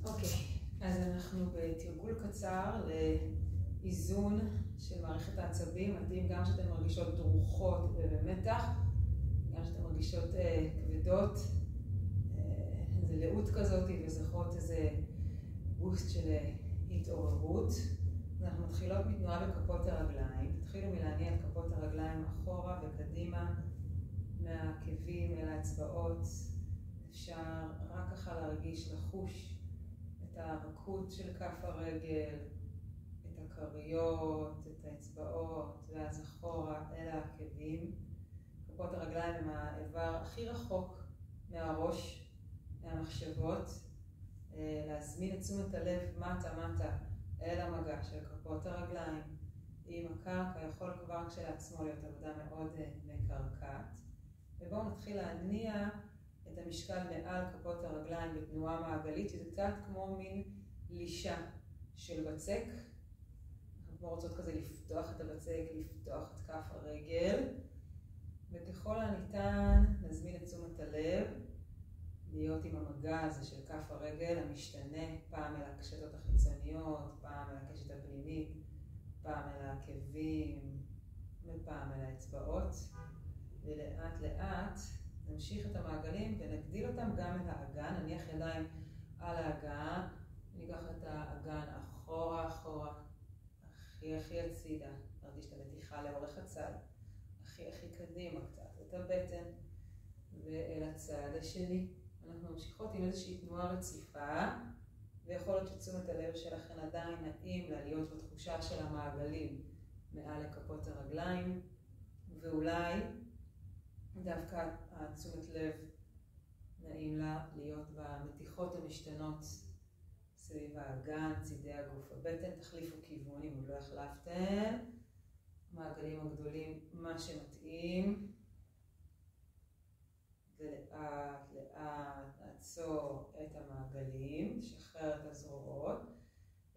אוקיי, אז אנחנו בתרגול קצר לאיזון של מערכת העצבים. מתאים גם שאתן מרגישות דרוכות ובמתח, גם שאתן מרגישות כבדות, איזה לאות כזאת וזוכרות איזה בוסט של התעוררות. אז אנחנו מתחילות מתנועה בכפות הרגליים. תתחילו מלהניע את כפות הרגליים אחורה וקדימה מהעקבים אל האצבעות. אפשר רק ככה להרגיש, לחוש את הרכות של כף הרגל, את הכריות, את האצבעות, ואז אחורה אל העקבים. כפות הרגליים הם האיבר הכי רחוק מהראש, מהמחשבות. להזמין את תשומת הלב מטה אל המגע של כפות הרגליים עם הקרקע. יכול כבר כשלעצמו להיות עבודה מאוד מקרקעת. ובואו נתחיל להניע את המשקל מעל כפות הרגליים בתנועה מעגלית, שזה קצת כמו מין לישה של בצק. אנחנו כבר רוצות כזה לפתוח את הבצק, לפתוח את כף הרגל, וככל הניתן נזמין את תשומת הלב להיות עם המגע הזה של כף הרגל המשתנה, פעם אל הקשתות החיצוניות, פעם אל הקשת הפנימית, פעם אל העקבים ופעם אל האצבעות. ולאט לאט נמשיך את המעגלים ונגדיל אותם גם אל האגן. נניח ידיים על האגן, ניקח את האגן אחורה, הכי הצידה, נרגיש את המתיחה לאורך הצד, הכי קדימה קצת, את הבטן ואל הצד השני. אנחנו ממשיכות עם איזושהי תנועה רציפה, ויכול להיות שתשומת הלב שלכן עדיין נעים לה להיות בתחושה של המעגלים מעל לכפות הרגליים, ואולי דווקא התשומת לב נעים לה להיות במתיחות המשתנות סביב האגן, צידי הגוף, הבטן. תחליפו כיוון אם עוד לא החלפתם. מעגלים הגדולים, מה שמתאים. ולאט לאט נעצור את המעגלים, שחרר את הזרועות,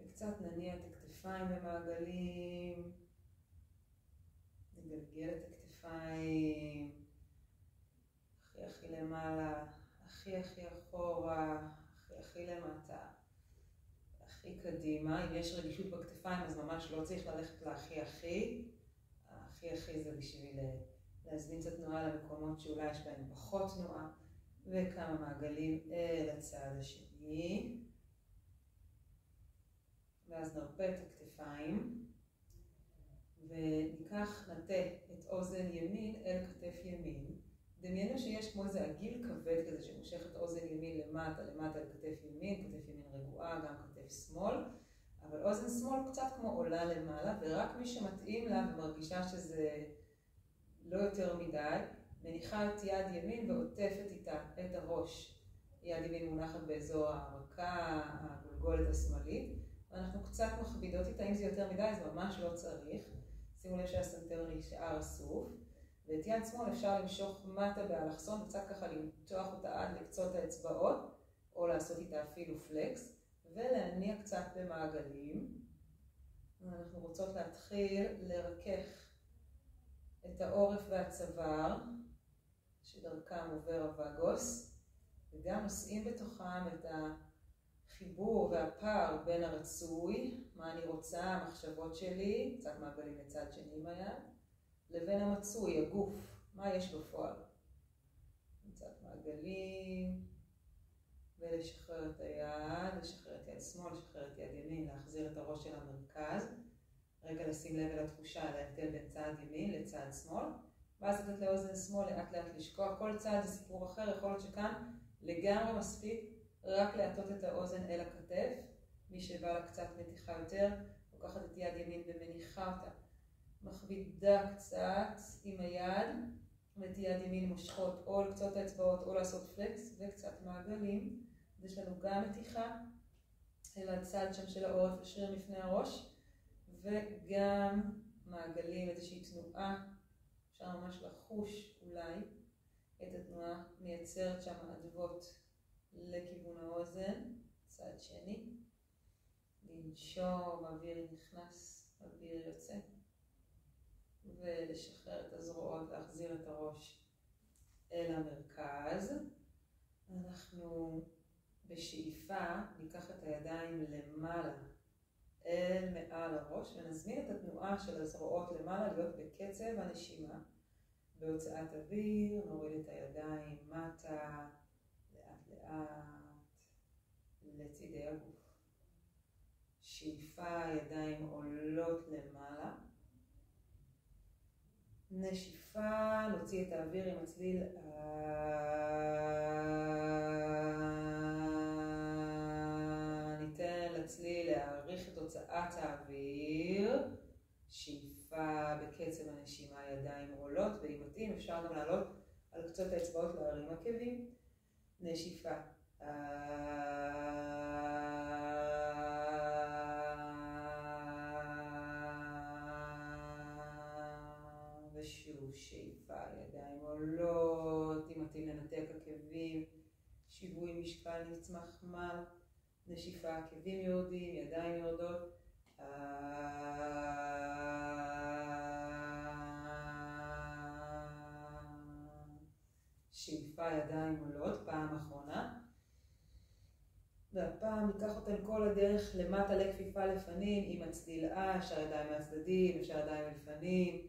וקצת נניע את הכתפיים במעגלים. נגלגל את הכתפיים הכי למעלה, הכי אחורה, הכי למטה, הכי קדימה. אם יש רגישות בכתפיים אז ממש לא צריך ללכת להכי. הכי זה בשביל להזמין קצת תנועה למקומות שאולי יש בהם פחות תנועה, וכמה מעגלים אל הצד השני. ואז נרפה את הכתפיים וניקח, נטה את אוזן ימין אל כתף ימין. דמיינו שיש כמו איזה עגיל כבד כזה שמושך את אוזן ימין למטה אל כתף ימין. כתף ימין רגועה, גם כתף שמאל, אבל אוזן שמאל קצת כמו עולה למעלה, ורק מי שמתאים לה ומרגישה שזה לא יותר מדי, מניחה את יד ימין ועוטפת איתה את הראש. יד ימין מונחת באזור הרקה, הגולגולת השמאלית, ואנחנו קצת מכבידות איתה. אם זה יותר מדי אז ממש לא צריך. שימו לב שהסנטר נשאר אסוף. ואת יד שמאל אפשר למשוך מטה באלכסון, וקצת ככה למתוח אותה עד לקצות האצבעות, או לעשות איתה אפילו פלקס, ולהניע קצת במעגלים. אנחנו רוצות להתחיל לרכך את העורף והצוואר, שדרכם עובר הווגוס, וגם נושאים בתוכם את החיבור והפער בין הרצוי, מה אני רוצה, המחשבות שלי, קצת מעגלים לצד שני עם היד, לבין המצוי, הגוף, מה יש בפועל. קצת מעגלים, ולשחרר את היד, לשחרר את יד שמאל, לשחרר את יד ימין, להחזיר את הראש של המרכז. רגע לשים לב אל התחושה, להבדל בין צד ימין לצד שמאל, ואז לתת לאוזן שמאל לאט לאט לשקוע. כל צד זה סיפור אחר, יכול להיות שכאן לגמרי מספיק רק להטות את האוזן אל הכתף. מי שבא לה קצת מתיחה יותר, לוקחת את יד ימין ומניחה אותה, מכבידה קצת עם היד, ואת יד ימין מושכות או לקצות האצבעות או לעשות פלקס, וקצת מעגלים. יש לנו גם מתיחה אל הצד שם של העורף, לשריר מפני הראש, וגם מעגלים, איזושהי תנועה. אפשר ממש לחוש אולי את התנועה, מייצרת שם אדוות לכיוון האוזן, צד שני. לנשום, אוויר נכנס, אוויר יוצא. ולשחרר את הזרועות, להחזיר את הראש אל המרכז. אנחנו בשאיפה בנשיפה ניקח את הידיים למעלה אל מעל הראש ונזמין את התנועה של הזרועות למעלה להיות בקצב הנשימה. בהוצאת אוויר נוריד את הידיים מטה לאט לאט לצידי הגוף. שאיפה, ידיים עולות למעלה. נשיפה, נוציא את האוויר עם הצליל. ניתן לצליל להעריך את הוצאת האוויר. שאיפה בקצב הנשימה, ידיים עולות, ואם מתאים אפשר גם לעלות על קצות האצבעות להרים עקבים. נשיפה. ושוב שאיפה, ידיים עולות, אם מתאים לנתק עקבים, שיווי משקל נצמח מעל. נשיפה, עקבים יורדים, ידיים יורדות. שאיפה, ידיים עולות, פעם אחרונה. והפעם ניקח אותם כל הדרך למטה לכפיפה לפנים עם הצליל. אפשר ידיים מהצדדים, אפשר ידיים לפנים.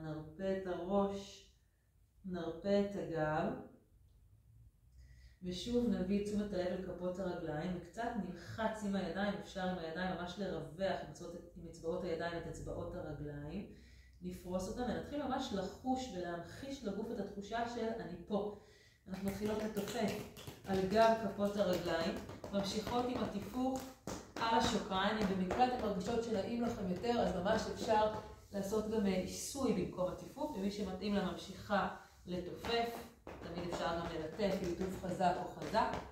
נרפה את הראש, נרפה את הגב. ושוב נביא תשומת הלב אל כפות הרגליים, וקצת נלחץ עם הידיים, אפשר עם הידיים ממש לרווח עם אצבעות הידיים את אצבעות הרגליים. נפרוס אותם ונתחיל ממש לחוש ולהמחיש לגוף את התחושה של אני פה. אנחנו מתחילות לתופף על גב כפות הרגליים, ממשיכות עם התיפוך על השוקיים. אם במקרה אתם מרגישות שנעים לכם יותר, אז ממש אפשר לעשות גם עיסוי במקום התיפוך, ומי שמתאים לה ממשיכה לתופף. תמיד אפשר גם ללטף ליטוף חזק או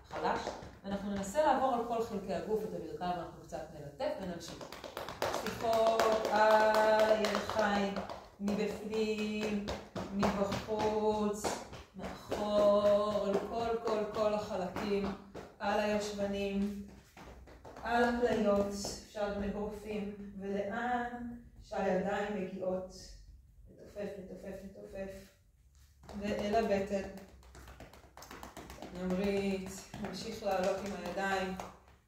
חלש. ואנחנו ננסה לעבור על כל חלקי הגוף, את הברכיים אנחנו קצת נלטף ונמשיך. תפיחות על הירכיים, מבפנים, מבחוץ, מאחור, אל כל החלקים, על הישבנים, על הכליות, אפשר גם לגרופים, ולאן שהידיים מגיעות, לתופף, ואל הבטן. נמריץ, נמשיך לעלות עם הידיים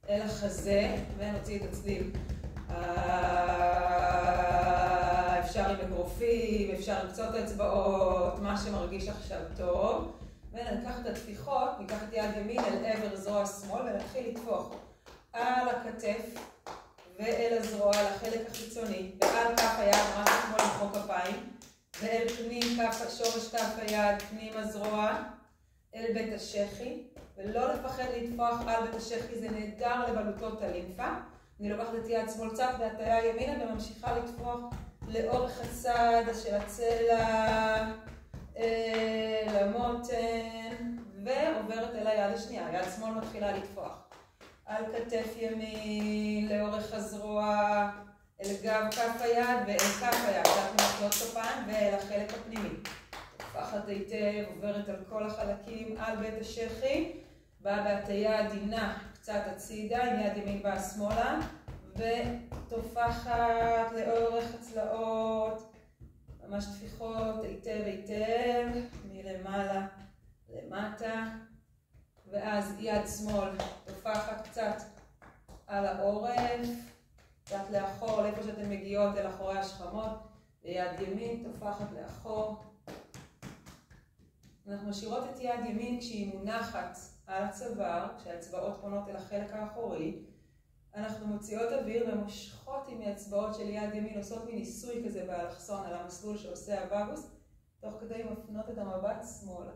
אל החזה ונוציא את הצליל. אפשר עם אגרופים, אפשר עם קצות האצבעות, מה שמרגיש עכשיו טוב. וניקח את התפיחות, ניקח את יד ימין אל עבר זרוע שמאל ונתחיל לתפוח על הכתף ואל הזרוע, לחלק החיצוני, ועל כף היד, ממש כמו למחוא כפיים, ואל פנים שורש כף היד, פנים הזרוע, אל בית השכי, ולא לפחד לתפוח על בית השכי, זה נהדר לבלוטות הלימפה. אני לוקחת את יד שמאל צד והטיה ימינה וממשיכה לתפוח לאורך הצד של הצלע, למותן, ועוברת אל היד השנייה. יד שמאל מתחילה לתפוח על כתף ימין, לאורך הזרוע, אל גב כף היד ואל כף היד, קצת מנקלות כפיים ואל החלק הפנימי. תפחת היטב, עוברת על כל החלקים, על בית השכי, באה בהטיה עדינה קצת הצידה, עם יד ימין באה שמאלה, ותופחת לאורך הצלעות, ממש תפיחות היטב, מלמעלה למטה, ואז יד שמאל תופחת קצת על העורף, קצת לאחור, לאיפה שאתן מגיעות אל אחורי השכמות, ויד ימין תופחת לאחור. אנחנו משאירות את יד ימין כשהיא מונחת על הצוואר, כשהאצבעות פונות אל החלק האחורי. אנחנו מוציאות אוויר ומושכות עם האצבעות של יד ימין, עושות מניסוי כזה באלכסון על המסלול שעושה הווגוס, תוך כדי מפנות את המבט שמאלה.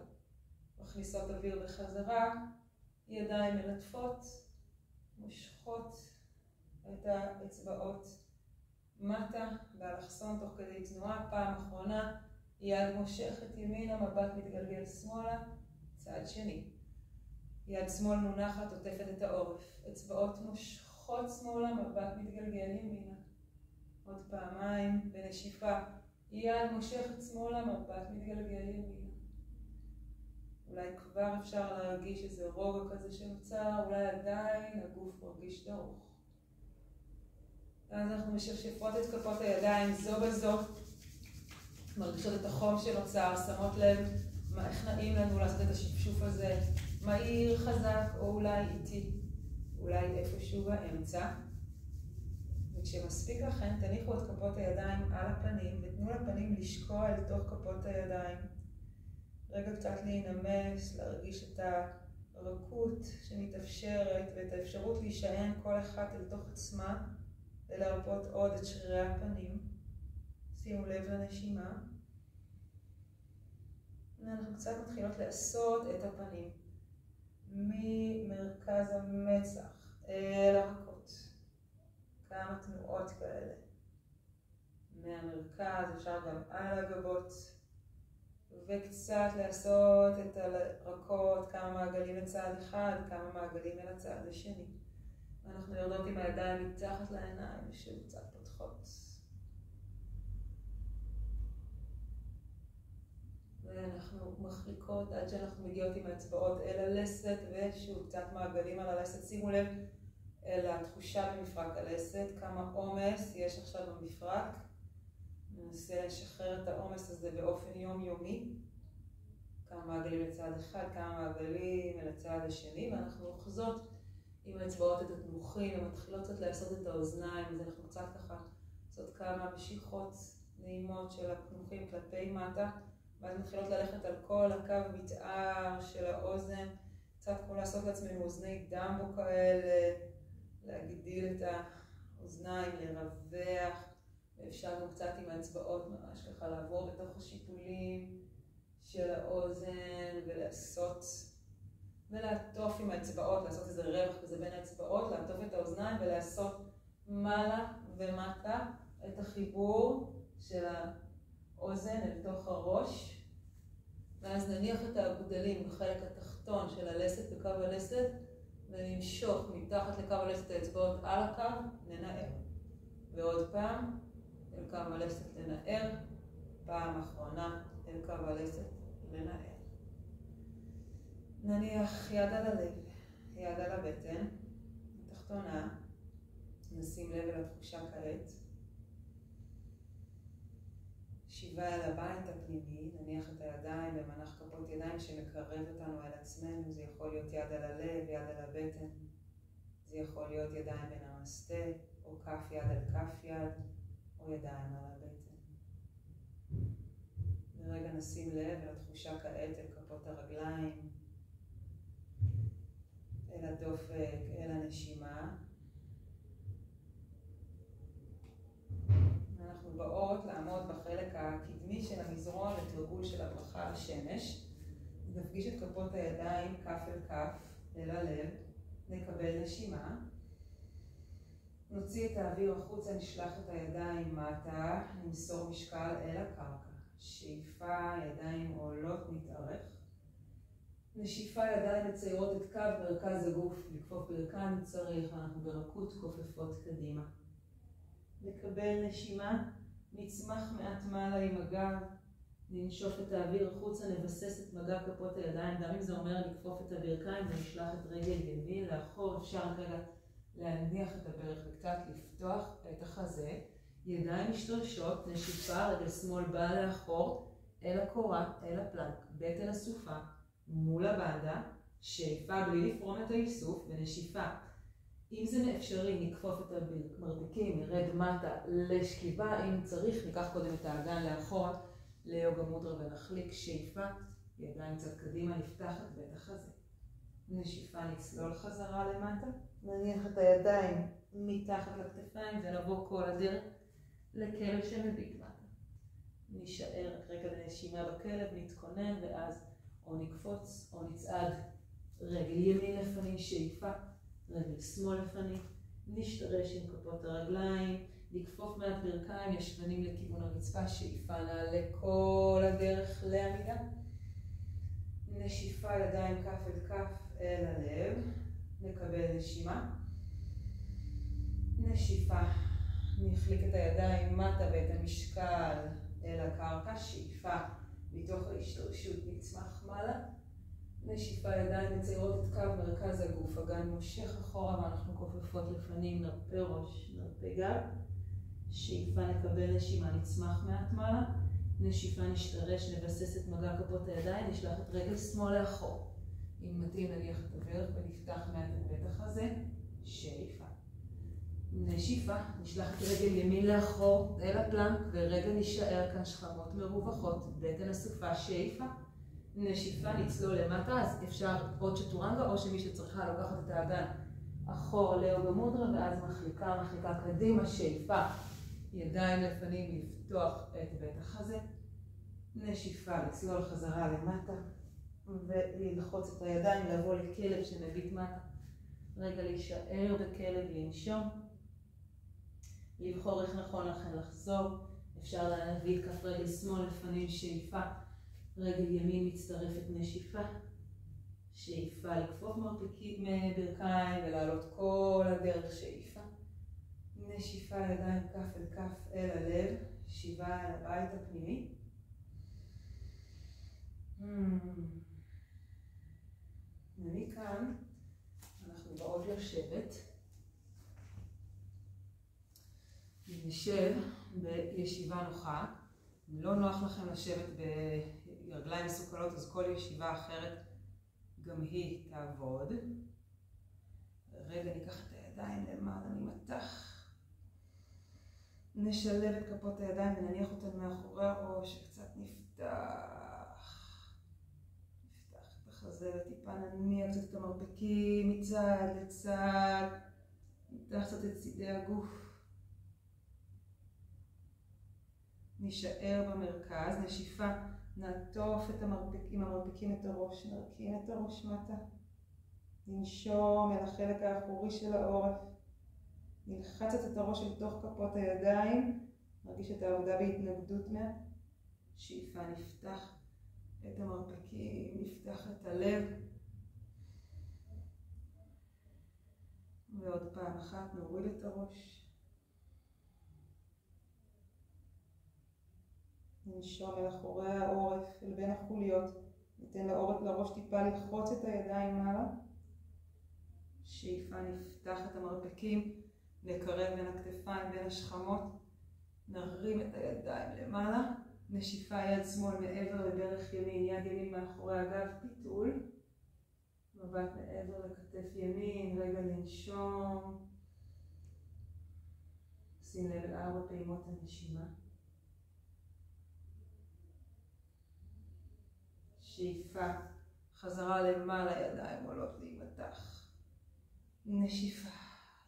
מכניסות אוויר בחזרה, ידיים מלטפות, מושכות את האצבעות מטה באלכסון תוך כדי תנועה. פעם אחרונה, יד מושכת ימינה, מבט מתגלגל שמאלה, צד שני. יד שמאל מונחת, עוטפת את העורף. אצבעות מושכות שמאלה, מבט מתגלגל ימינה. עוד פעמיים, בנשיפה. יד מושכת שמאלה, מבט מתגלגל ימינה. אולי כבר אפשר להרגיש איזה רוגע כזה שנוצר, אולי עדיין הגוף מרגיש דרוך. אז אנחנו משפשפות את כפות הידיים זו בזו. מרגישות את החום שנוצר, שמות לב איך נעים לנו לעשות את השפשוף הזה, מהיר, חזק או אולי איטי, אולי איפשהו באמצע. וכשמספיק לכן תניחו את כפות הידיים על הפנים ותנו לפנים לשקוע אל תוך כפות הידיים. רגע קצת להינמס, להרגיש את הרכות שמתאפשרת ואת האפשרות להישען כל אחת אל תוך עצמה ולהרפות עוד את שרירי הפנים. שימו לב לנשימה. אנחנו קצת מתחילות לעשות את הפנים ממרכז המצח אל הרקות. כמה תנועות כאלה. מהמרכז אפשר גם על הגבות. וקצת לעשות את הרקות, כמה מעגלים לצד אחד, כמה מעגלים אל הצד השני. אנחנו יורדות עם הידיים מתחת לעיניים ושוב קצת פותחות. ואנחנו מחליקות עד שאנחנו מגיעות עם האצבעות אל הלסת ושוב קצת מעגלים על הלסת. שימו לב אל התחושה במפרק הלסת, כמה עומס יש עכשיו במפרק. ננסה לשחרר את העומס הזה באופן יומיומי. כמה מעגלים לצד אחד, כמה מעגלים לצד השני, ואנחנו אוחזות עם האצבעות את התנוחים, ומתחילות קצת לעשות את האוזניים, אז אנחנו קצת ככה לעשות כמה משיכות נעימות של התנוחים כלפי מטה, ואז מתחילות ללכת על כל הקו מתאר של האוזן, קצת כמו לעשות לעצמנו אוזני דמבו כאלה, להגדיל את האוזניים, לרווח, ואפשר גם קצת עם האצבעות ממש ככה לעבור בתוך השיפולים של האוזן ולעטוף עם האצבעות, לעשות איזה רווח כזה בין האצבעות, לעטוף את האוזניים ולעשות מעלה ומטה את החיבור של האוזן אל תוך הראש. ואז נניח את האגודלים בחלק התחתון של הלסת בקו הלסת ונמשוך מתחת לקו הלסת האצבעות על הקו, ננער. ועוד פעם אל קו הלסת לנער, פעם אחרונה אל קו הלסת לנער. נניח יד על הלב, יד על הבטן, התחתונה, נשים לב אל התחושה כעת. שיבה אל הבית הפנימי, נניח את הידיים במנח כפות ידיים שמקרב אותנו אל עצמנו. זה יכול להיות יד על הלב, יד על הבטן. זה יכול להיות ידיים בין המסתה, או כף יד על כף יד, או ידיים על הבטן. ורגע נשים לב אל התחושה כעת אל כפות הרגליים, אל הדופק, אל הנשימה. אנחנו באות לעמוד בחלק הקדמי של המזרון לתרגול של הברכה על השמש. נפגיש את כפות הידיים כף אל כף אל הלב, נקבל נשימה. נוציא את האוויר החוצה, נשלח את הידיים מטה, נמסור משקל אל הקרקע. שאיפה, ידיים עולות, נתארך. נשיפה, ידיים מציירות את קו מרכז הגוף, לכפוף ברכיים צריך, אנחנו ברכות כופפות קדימה. נקבל נשימה, נצמח מעט מעלה עם הגב, ננשוף את האוויר החוצה, נבסס את מגע כפות הידיים, גם אם זה אומר לכפוף את הברכיים ונשלח את רגל ימין לאחור, אפשר כרגע להניח את הברך וקצת לפתוח את החזה, ידיים משתרשות, נשיפה, רגל שמאל באה לאחור, אל הקורה, אל הפלנק, בטן הסופה, מול הבנדה, שאיפה בלי לפרום את האיסוף, ונשיפה. אם זה אפשרי, נקפוף את המרפקים, נרד מטה לשכיבה, אם צריך, ניקח קודם את האגן לאחורה, ליוגה מודרה ונחליק שאיפה, ידיים קצת קדימה, נפתח את בית החזה. נשיפה, נצלול חזרה למטה, נניח את הידיים מתחת לכתפיים ונבוא כל הדרך לכלב שמביט מטה. נשאר רגע לנשימה בכלב, נתכונן ואז או נקפוץ או נצעד רגל ימין לפנים, שאיפה, רגל שמאל לפנים, נשתרש עם כפות הרגליים, לכפוף מעט ברכיים, ישבנים לכיוון הרצפה, שאיפה נעלה כל הדרך לעמידה. נשיפה, ידיים כף אל כף אל הלב, נקבל נשימה. נשיפה, נחליק את הידיים מטה ואת המשקל אל הקרקע, שאיפה מתוך ההשתרשות נצמח מעלה. נשיפה, ידיים מציירות את קו מרכז הגוף, הגן מושך אחורה ואנחנו כופפות לפנים, נרפה ראש, נרפה גב. שאיפה, נקבל נשימה, נצמח מעט מעלה. נשיפה, נשתרש, נבסס את מגע כפות הידיים, נשלח את רגל שמאל לאחור. אם מתאים נניח את הברך ונפתח מעט את הפתח הזה, שאיפה. נשיפה, נשלח את רגל ימין לאחור אל הפלנק ורגע נשאר כאן שכבות מרווחות, בטן אסופה, שאיפה. נשיפה, נצלול למטה, אז אפשר עוד צ'טורנגה או שמי שצריכה לוקחת את האגן אחורה ליוגה מודרה ואז מחליקה קדימה, שאיפה. ידיים לפנים לפתוח את בית החזה. נשיפה, לצלול חזרה למטה וללחוץ את הידיים, לבוא לכלב שנביט מטה. רגע להישאר בכלב, לנשום. לבחור איך נכון לכם לחזור. אפשר להביא את כף רגל שמאל לפנים, שאיפה. רגל ימין מצטרפת, נשיפה. שאיפה, לכפוף מרפקים מברכיים ולעלות כל הדרך, שאיפה. נשיפה, ידיים כף אל כף אל הלב, שיבה אל הבית הפנימי. ומכאן אנחנו באות לשבת. נשב בישיבה נוחה. אם לא נוח לכם לשבת ברגליים מסוכלות, אז כל ישיבה אחרת גם היא תעבוד. רגע ניקח את הידיים למעלה ממתח. נשלב את כפות הידיים ונניח אותן מאחורי הראש, שקצת נפתח. נפתח את החזה וטיפה נניח קצת את המרפקים מצד לצד. נפתח קצת את צידי הגוף. נשאר במרכז, נשיפה, נעטוף את המרפקים את הראש, נרכין את הראש מטה. ננשום אל החלק האחורי של העורף. נלחצת את הראש אל תוך כפות הידיים, נרגיש את העבודה בהתנגדות מעט. שאיפה, נפתח את המרפקים, נפתח את הלב. ועוד פעם אחת נוריד את הראש. ננשום אל אחורי העורף, אל בין החוליות. ניתן לראש טיפה ללחוץ את הידיים מעלה. שאיפה, נפתח את המרפקים. נקרב בין הכתפיים, בין השכמות. נרים את הידיים למעלה. נשיפה, יד שמאל מעבר לברך ימין, יד ימין מאחורי הגב, פיתול. מבט מעבר לכתף ימין, רגע לנשום. שים לב אל 4 פעימות הנשימה. שאיפה, חזרה למעלה, ידיים עולות להימתח. נשיפה.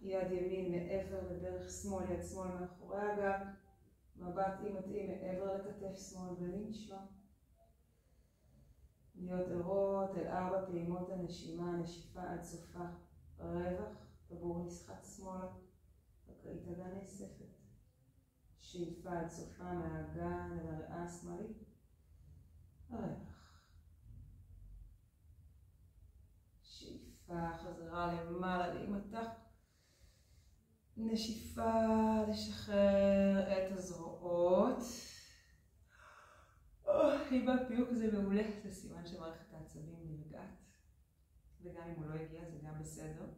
יד ימין מעבר לברך שמאל, יד שמאל מאחורי הגב. מבט אם מתאים מעבר לכתף שמאל ולנשום. להיות ערות אל 4 פעימות הנשימה, נשיפה עד סופה. רווח, טבור נסחט שמאלה. בקרית אגן נאספת. שאיפה עד סופה מהאגן אל הריאה השמאלית. רווח. שאיפה, חזרה למעלה להימתח. נשיפה, לשחרר את הזרועות. חיבת פיוק זה מעולה, זה סימן שמערכת העצבים נרגעת. וגם אם הוא לא הגיע זה גם בסדר.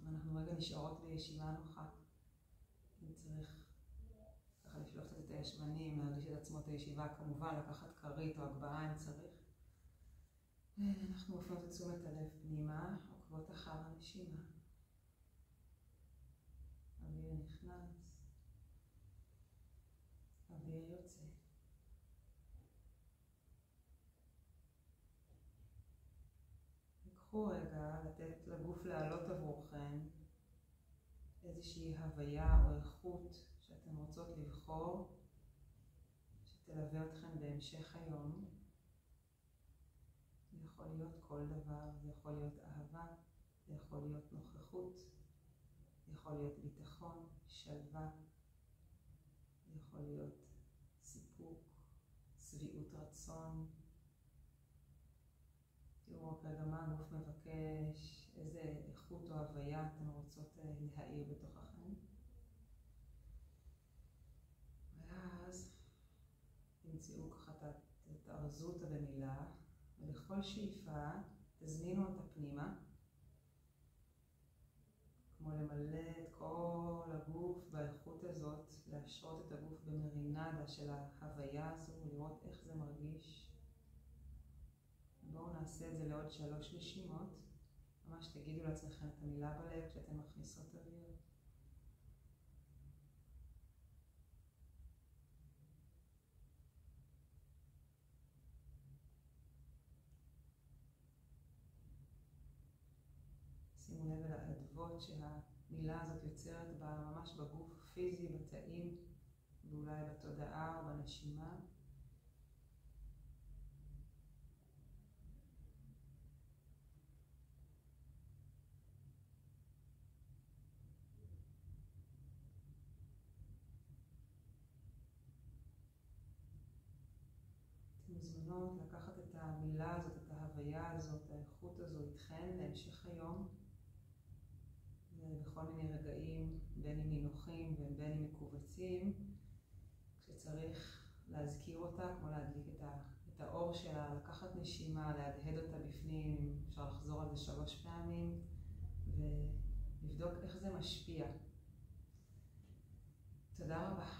אנחנו רגע נשארות בישיבה נוחה. אם צריך ככה לשלוח קצת את הישבנים, להרגיש את עצמות הישיבה, כמובן לקחת כרית או הגבהה אם צריך. אנחנו מפנות את תשומת הלב פנימה, עוקבות אחר הנשימה. אוויר נכנס, אוויר יוצא. קחו רגע לתת לגוף לעלות עבורכם איזושהי הוויה או איכות שאתם רוצות לבחור, שתלווה אתכם בהמשך היום. זה יכול להיות כל דבר, זה יכול להיות אהבה, זה יכול להיות נוכחות. זה יכול להיות ביטחון, שלווה, זה יכול להיות סיפוק, שביעות רצון. תראו רק רגע מה הגוף מבקש, איזה איכות או הוויה אתם רוצות להאיר בתוככם. ואז תמצאו ככה את הארזות במילה, ולכל שאיפה תזמינו אותה פנימה. כמו כמו למלא את כל הגוף באיכות הזאת, להשרות את הגוף במרינדה של ההוויה הזו, לראות איך זה מרגיש. בואו נעשה את זה לעוד 3 נשימות. ממש תגידו לעצמכם את המילה בלב כשאתן מכניסות אוויר. שימו לב אל האדוות שהמילה הזאת יוצרת ממש בגוף פיזי, בתאים, ואולי בתודעה או בנשימה. אתן מוזמנות לקחת את המילה הזאת, את ההוויה הזאת, האיכות הזו איתכן להמשך היום. בכל מיני רגעים, בין אם נינוחים ובין אם מקובצים, כשצריך להזכיר אותה, כמו להדליק את האור שלה, לקחת נשימה, להדהד אותה בפנים, אפשר לחזור על זה 3 פעמים, ולבדוק איך זה משפיע. תודה רבה.